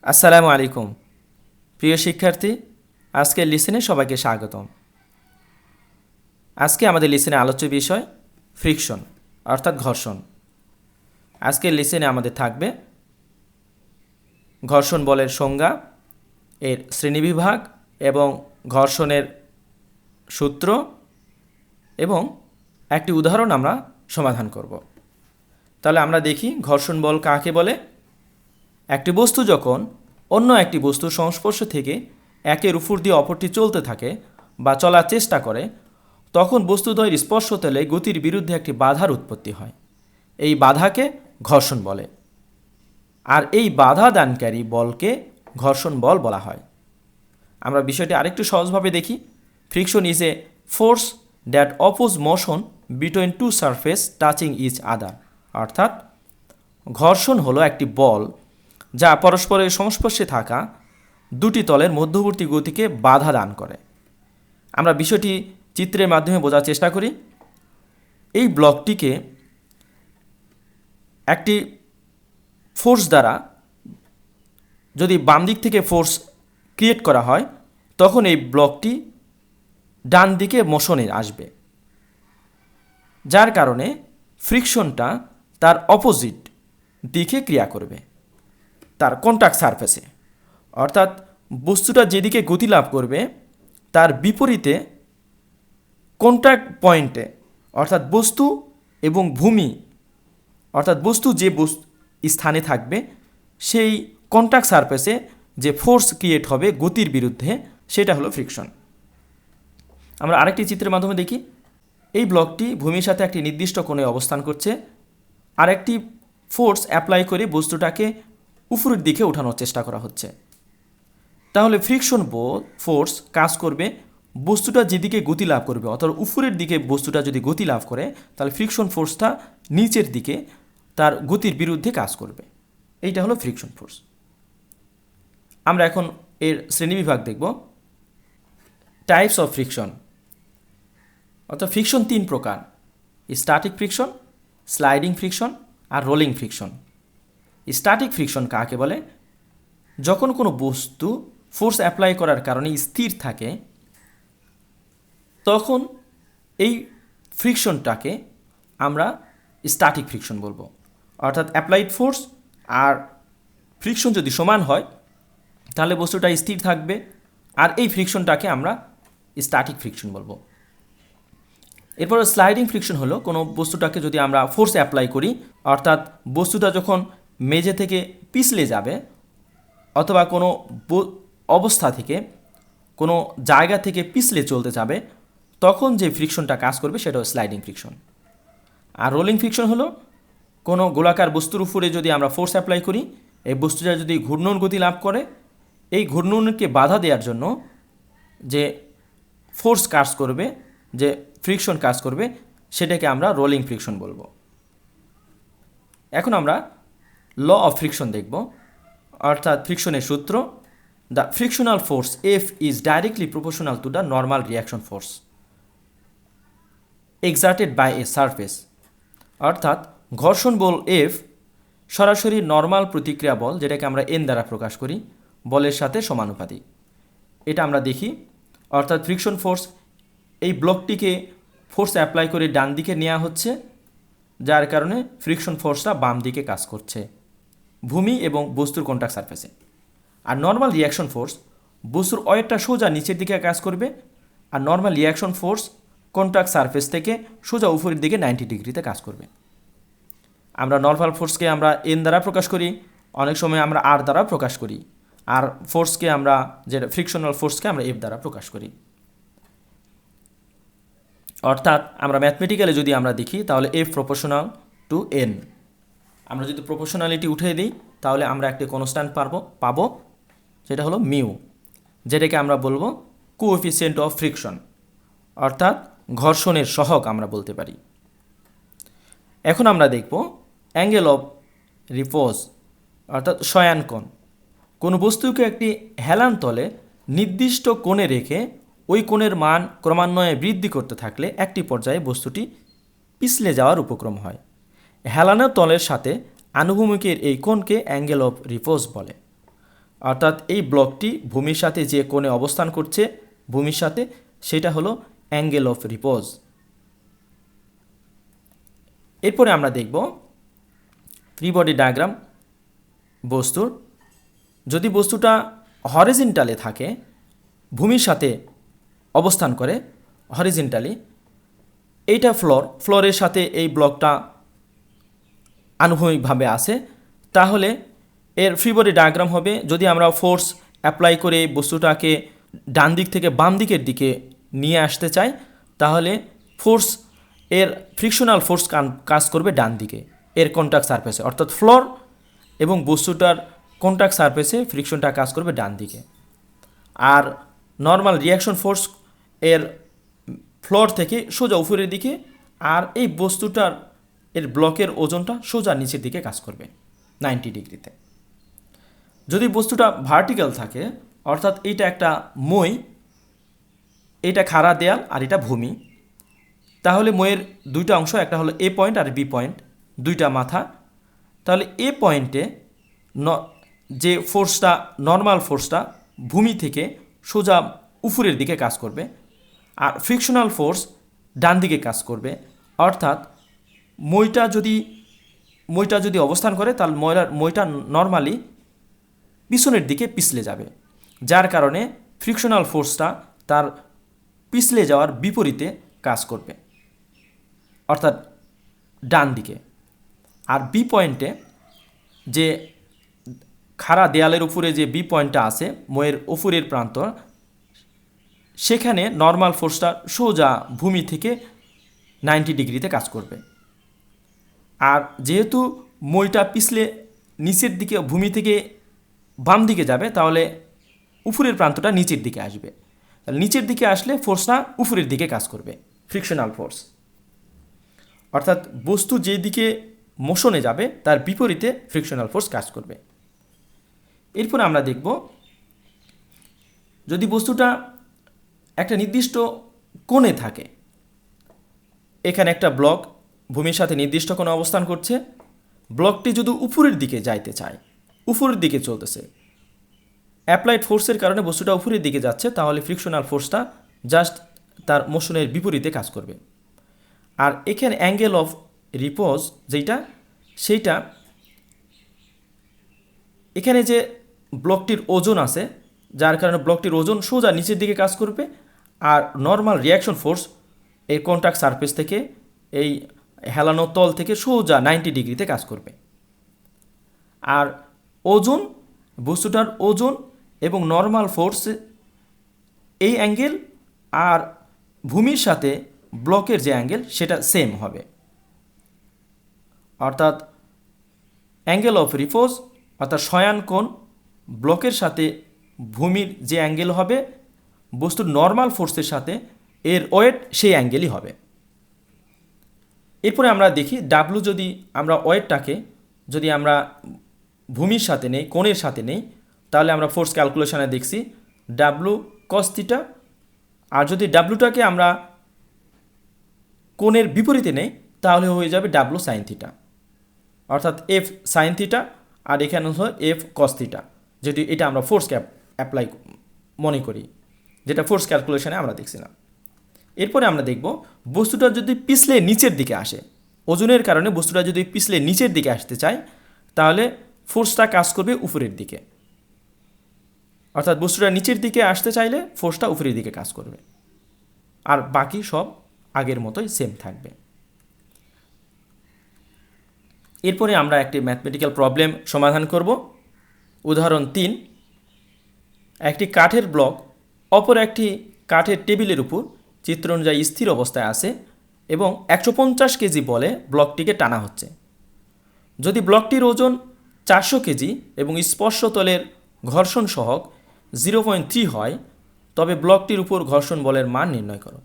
আসসালামু আলাইকুম প্রিয় শিক্ষার্থী, আজকের লিসেনে সবাইকে স্বাগতম। আজকে আমাদের লিসেনে আলোচ্য বিষয় ফ্রিকশন অর্থাৎ ঘর্ষণ। আজকের লিসেনে আমাদের থাকবে ঘর্ষণ বলের সংজ্ঞা, এর শ্রেণীবিভাগ এবং ঘর্ষণের সূত্র এবং একটি উদাহরণ আমরা সমাধান করব। তাহলে আমরা দেখি ঘর্ষণ বল কাকে বলে। একটি বস্তু যখন অন্য একটি বস্তুর সংস্পর্শ থেকে একের উপর দিয়ে অপরটি চলতে থাকে বা চলার চেষ্টা করে, তখন বস্তুদ্বয়ের স্পর্শতলে গতির বিরুদ্ধে একটি বাধার উৎপত্তি হয়। এই বাধাকে ঘর্ষণ বলে, আর এই বাধা দানকারী বলকে ঘর্ষণ বল বলা হয়। আমরা বিষয়টি আরেকটু সহজভাবে দেখি। Friction is a force that oppose motion between two surface touching each other. অর্থাৎ ঘর্ষণ হলো একটি বল যা পরস্পরের সংস্পর্শে থাকা দুটি তলের মধ্যবর্তী গতিকে বাধা দান করে। আমরা বিষয়টি চিত্রের মাধ্যমে বোঝার চেষ্টা করি। এই ব্লকটিকে একটি ফোর্স দ্বারা যদি বাম দিক থেকে ফোর্স ক্রিয়েট করা হয়, তখন এই ব্লকটি ডান দিকে মোশনে আসবে, যার কারণে ফ্রিকশনটা তার অপোজিট দিকে ক্রিয়া করবে, তার কন্ট্যাক্ট সারফেসে। অর্থাৎ বস্তুটা যেদিকে গতি লাভ করবে তার বিপরীতে কন্ট্যাক্ট পয়েন্টে, অর্থাৎ বস্তু এবং ভূমি, অর্থাৎ বস্তু যে স্থানে থাকবে সেই কন্ট্যাক্ট সারফেসে যে ফোর্স ক্রিয়েট হবে গতির বিরুদ্ধে, সেটা হলো ফ্রিকশন। আমরা আরেকটি চিত্রের মাধ্যমে দেখি। এই ব্লকটি ভূমির সাথে একটি নির্দিষ্ট কোণে অবস্থান করছে, আর একটি ফোর্স অ্যাপ্লাই করে বস্তুটাকে উপরের দিকে ওঠানোর চেষ্টা করা হচ্ছে। তাহলে ফ্রিকশন ফোর্স কাজ করবে বস্তুটা যেদিকে গতি লাভ করবে, অর্থাৎ উপরের দিকে বস্তুটা যদি গতি লাভ করে, তাহলে ফ্রিকশন ফোর্সটা নিচের দিকে তার গতির বিরুদ্ধে কাজ করবে। এইটা হলো ফ্রিকশন ফোর্স। আমরা এখন এর শ্রেণীবিভাগ দেখব। টাইপস অফ ফ্রিকশন, অর্থাৎ ফ্রিকশন তিন প্রকার: স্ট্যাটিক ফ্রিকশন, স্লাইডিং ফ্রিকশন আর রোলিং ফ্রিকশন। স্ট্যাটিক ফ্রিকশন কাকে বলে? যখন কোনো বস্তু ফোর্স অ্যাপ্লাই করার কারণে স্থির থাকে, তখন এই ফ্রিকশনটাকে আমরা স্ট্যাটিক ফ্রিকশন বলবো। অর্থাৎ অ্যাপ্লাইড ফোর্স আর ফ্রিকশন যদি সমান হয়, তাহলে বস্তুটা স্থির থাকবে, আর এই ফ্রিকশনটাকে আমরা স্ট্যাটিক ফ্রিকশন বলবো। এরপর স্লাইডিং ফ্রিকশন হলো কোনো বস্তুটাকে যদি আমরা ফোর্স অ্যাপ্লাই করি, অর্থাৎ বস্তুটা যখন মেঝে থেকে পিছলে যাবে অথবা কোনো অবস্থা থেকে কোনো জায়গা থেকে পিছলে চলতে যাবে, তখন যে ফ্রিকশনটা কাজ করবে সেটা হলো স্লাইডিং ফ্রিকশন। আর রোলিং ফ্রিকশন হলো কোনো গোলাকার বস্তুর উপরে যদি আমরা ফোর্স অ্যাপ্লাই করি, এই বস্তুটা যদি ঘূর্ণন গতি লাভ করে, এই ঘূর্ণনকে বাধা দেওয়ার জন্য যে ফোর্স কাজ করবে, যে ফ্রিকশন কাজ করবে, সেটাকে আমরা রোলিং ফ্রিকশন বলবো। এখন আমরা ল অফ ফ্রিকশন দেখব, অর্থাৎ ফ্রিকশনের সূত্র। The frictional force F is directly proportional to the normal reaction force exerted by a surface. অর্থাৎ ঘর্ষণ বল এফ সরাসরি নর্মাল প্রতিক্রিয়া বল, যেটাকে আমরা এন দ্বারা প্রকাশ করি, বলের সাথে সমানুপাতিক। এটা আমরা দেখি। অর্থাৎ ফ্রিকশন ফোর্স, এই ব্লকটিকে ফোর্স অ্যাপ্লাই করে ডান দিকে নেওয়া হচ্ছে, যার কারণে ফ্রিকশন ফোর্সটা বাম দিকে কাজ করছে ভূমি এবং বস্তুর কন্ট্যাক্ট সারফেসে। আর নর্মাল রিয়াকশন ফোর্স, বস্তুর ওয়েটটা সোজা নিচের দিকে কাজ করবে, আর normal reaction force contact surface থেকে সোজা উপরের দিকে 90 ডিগ্রিতে কাজ করবে। আমরা নর্মাল ফোর্সকে আমরা এন দ্বারা প্রকাশ করি, অনেক সময় আমরা আর দ্বারা প্রকাশ করি, আর ফোর্সকে আমরা, যেটা ফ্রিকশনাল ফোর্সকে আমরা এফ দ্বারা প্রকাশ করি। অর্থাৎ আমরা ম্যাথমেটিক্যালি যদি আমরা দেখি, তাহলে এফ প্রপোর্শনাল টু এন। আমরা যদি প্রপোর্শনালিটি উঠিয়ে দিই, তাহলে আমরা একটি কনস্ট্যান্ট পাবো, যেটা হলো মিউ, যেটাকে আমরা বলবো কোএফিসিয়েন্ট অফ ফ্রিকশন, অর্থাৎ ঘর্ষণের সহগ আমরা বলতে পারি। এখন আমরা দেখব অ্যাঙ্গেল অফ রিপোজ, অর্থাৎ শয়ান কোণ। কোনো বস্তুকে একটি হেলান তলে নির্দিষ্ট কোণে রেখে ওই কোণের মান ক্রমান্বয়ে বৃদ্ধি করতে থাকলে একটি পর্যায়ে বস্তুটি পিছলে যাওয়ার উপক্রম হয়। হেলানো তলের সাথে আনুভূমিকের এই কোণকে অ্যাঙ্গেল অফ রিপোজ বলে। অর্থাৎ এই ব্লকটি ভূমির সাথে যে কোণে অবস্থান করছে ভূমির সাথে, সেটা হলো অ্যাঙ্গেল অফ রিপোজ। এরপরে আমরা দেখব ফ্রি বডি ডায়াগ্রাম বস্তুর। যদি বস্তুটা হরিজন্টালে থাকে, ভূমির সাথে অবস্থান করে হরিজন্টালি, এইটা ফ্লোরের সাথে এই ব্লকটা আনুভূমিকভাবে আসে, তাহলে এর ফ্রি বডি ডায়াগ্রাম হবে, যদি আমরা ফোর্স অ্যাপ্লাই করে বস্তুটাকে ডান দিক থেকে বাম দিকের দিকে নিয়ে আসতে চাই, তাহলে ফোর্স এর ফ্রিকশনাল ফোর্স কাজ করবে ডান দিকে এর কন্ট্যাক্ট সারফেসে, অর্থাৎ ফ্লোর এবং বস্তুটার কন্ট্যাক্ট সারফেসে ফ্রিকশনটা কাজ করবে ডান দিকে। আর নর্মাল রিয়াকশন ফোর্স এর ফ্লোর থেকে সোজা উপরের দিকে, আর এই বস্তুটার এর ব্লকের ওজনটা সোজা নিচের দিকে কাজ করবে 90 ডিগ্রিতে। যদি বস্তুটা ভার্টিক্যাল থাকে, অর্থাৎ এইটা একটা মই, এটা খাড়া দেয়াল আর এটা ভূমি, তাহলে মইয়ের দুইটা অংশ, একটা হলো এ পয়েন্ট আর বি পয়েন্ট, দুইটা মাথা। তাহলে এ পয়েন্টে যে ফোর্সটা, নর্মাল ফোর্সটা ভূমি থেকে সোজা উপরের দিকে কাজ করবে, আর ফ্রিকশনাল ফোর্স ডান দিকে কাজ করবে। অর্থাৎ মইটা যদি অবস্থান করে, তাহলে মইটা নর্মালি পিছনের দিকে পিছলে যাবে, যার কারণে ফ্রিকশনাল ফোর্সটা তার পিছলে যাওয়ার বিপরীতে কাজ করবে, অর্থাৎ ডান দিকে। আর বি পয়েন্টে যে খাড়া দেয়ালের উপরে যে বি পয়েন্টটা আছে মইয়ের উপরের প্রান্ত, সেখানে নর্মাল ফোর্সটা সোজা ভূমি থেকে 90 ডিগ্রিতে কাজ করবে। আর যেহেতু মইটা পিছলে নিচের দিকে ভূমি থেকে বাম দিকে যাবে, তাহলে উপরের প্রান্তটা নিচের দিকে আসবে। তাহলে নিচের দিকে আসলে ফোর্সটা উপরের দিকে কাজ করবে, ফ্রিকশনাল ফোর্স। অর্থাৎ বস্তু যেই দিকে মোশনে যাবে তার বিপরীতে ফ্রিকশনাল ফোর্স কাজ করবে। এরপর আমরা দেখব, যদি বস্তুটা একটা নির্দিষ্ট কোণে থাকে, এখানে একটা ব্লক ভূমির সাথে নির্দিষ্ট কোণে অবস্থান করছে, ব্লকটি যদি উপরের দিকে যাইতে চায়, উপরের দিকে চলতেছে, অ্যাপ্লাইড ফোর্সের কারণে বস্তুটা উপরের দিকে যাচ্ছে, তাহলে ফ্রিকশনাল ফোর্সটা জাস্ট তার মোশনের বিপরীতে কাজ করবে। আর এখানে অ্যাঙ্গেল অফ রিপোজ সেইটা এখানে যে ব্লকটির ওজন আছে, যার কারণে ব্লকটির ওজন সোজা নিচের দিকে কাজ করবে, আর নর্মাল রিয়াকশন ফোর্স এই কন্ট্যাক্ট সারফেস থেকে, এই হেলানো তল থেকে সোজা 90 ডিগ্রিতে কাজ করবে। আর ওজন, বস্তুটার ওজন এবং নর্মাল ফোর্স, এই অ্যাঙ্গেল আর ভূমির সাথে ব্লকের যে অ্যাঙ্গেল সেটা সেম হবে। অর্থাৎ অ্যাঙ্গেল অফ রিপোজ অর্থাৎ শয়ান কোণ, ব্লকের সাথে ভূমির যে অ্যাঙ্গেল হবে, বস্তুর নর্মাল ফোর্সের সাথে এর ওয়েট সেই অ্যাঙ্গেলই হবে। এরপরে আমরা দেখি ডাব্লু, যদি আমরা ওয়েটটাকে যদি আমরা ভূমির সাথে নেই, কোণের সাথে নেই, তাহলে আমরা ফোর্স ক্যালকুলেশনে দেখছি ডাব্লু কস থিটা, আর যদি ডাব্লুটাকে আমরা কোণের বিপরীতে নেই, তাহলে হয়ে যাবে ডাব্লু সাইন থিটা, অর্থাৎ এফ সাইন থিটা, আর এখানে হলো এফ কস থিটা, যদি এটা আমরা ফোর্স অ্যাপ্লাই মনে করি, যেটা ফোর্স ক্যালকুলেশনে আমরা দেখছি না। এরপরে আমরা দেখব, বস্তুটা যদি পিছলে নিচের দিকে আসে, ওজনের কারণে বস্তুটা যদি পিছলে নিচের দিকে আসতে চায়, তাহলে ফোর্সটা কাজ করবে উপরের দিকে, অর্থাৎ বস্তুটা নিচের দিকে আসতে চাইলে ফোর্সটা উপরের দিকে কাজ করবে, আর বাকি সব আগের মতোই সেম থাকবে। এরপরে আমরা একটি ম্যাথমেটিক্যাল প্রবলেম সমাধান করব। উদাহরণ 3, একটি কাঠের ব্লক অপর একটি কাঠের টেবিলের উপর চিত্র অনুযায়ী স্থির অবস্থায় আছে এবং 150 কেজি বলে ব্লকটিকে টানা হচ্ছে। যদি ব্লকটির ওজন 400 কেজি এবং স্পর্শতলের ঘর্ষণ সহগ 0.3 হয়, তবে ব্লকটির উপর ঘর্ষণ বলের মান নির্ণয় করো।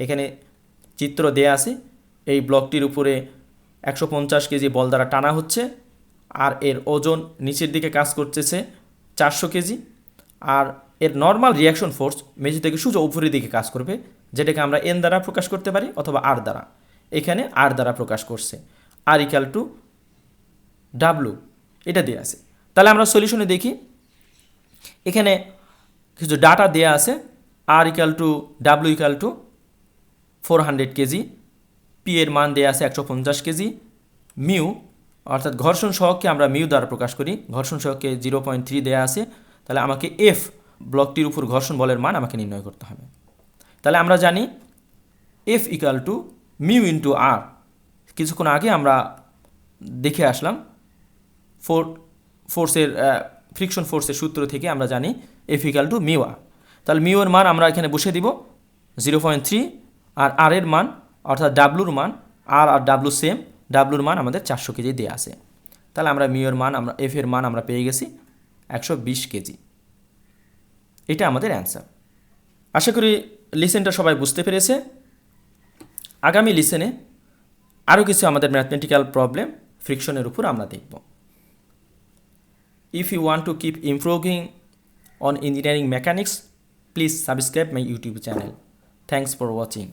এখানে চিত্র দেয়া আছে, এই ব্লকটির উপরে 150 কেজি বল দ্বারা টানা হচ্ছে, আর এর ওজন নিচের দিকে কাজ করতেছে 400 কেজি, আর এর নর্মাল রিয়াকশন ফোর্স মেঝে থেকে সোজা উপরের দিকে কাজ করবে, যেটাকে আমরা এন দ্বারা প্রকাশ করতে পারি অথবা আর দ্বারা। এখানে আর দ্বারা প্রকাশ করছে, আর ইকুয়াল টু ডাব্লু, এটা দিয়ে আছে। তাহলে আমরা সলিউশনে দেখি, এখানে কিছু ডাটা দেয়া আছে, আর equal to W equal to 400 KG, P এর মান দেয়া আছে 150 কেজি, মিউ অর্থাৎ ঘর্ষণ সহগকে আমরা মিউ দ্বারা প্রকাশ করি, ঘর্ষণ সহগকে 0.3 দেয়া আছে, তাহলে আমাকে এফ ব্লকটির উপর ঘর্ষণ বলের মান আমাকে নির্ণয় করতে হবে। তাহলে আমরা জানি F equal to mu into R, কিছুক্ষণ আগে আমরা দেখে আসলাম ফোর্সের ফ্রিকশন ফোর্সের সূত্র থেকে আমরা জানি এফ ইকাল টু মিউ আর। তাহলে মিউ এর মান আমরা এখানে বসে দিব 0.3, আর এর মান অর্থাৎ ডাব্লুর মান, আর ডাব্লু সেম, ডাব্লুর মান আমাদের 400 কেজি দেওয়া আছে। তাহলে আমরা মিউ এর মান এফ এর মান আমরা পেয়ে গেছি 120 কেজি। এটা আমাদের অ্যান্সার। আশা করি লিসেনটা সবাই বুঝতে পেরেছে। আগামী লিসেনে আরও কিছু আমাদের ম্যাথমেটিক্যাল প্রবলেম ফ্রিকশনের উপর আমরা দেখব। If you want to keep improving on engineering mechanics, please subscribe my YouTube channel. Thanks for watching.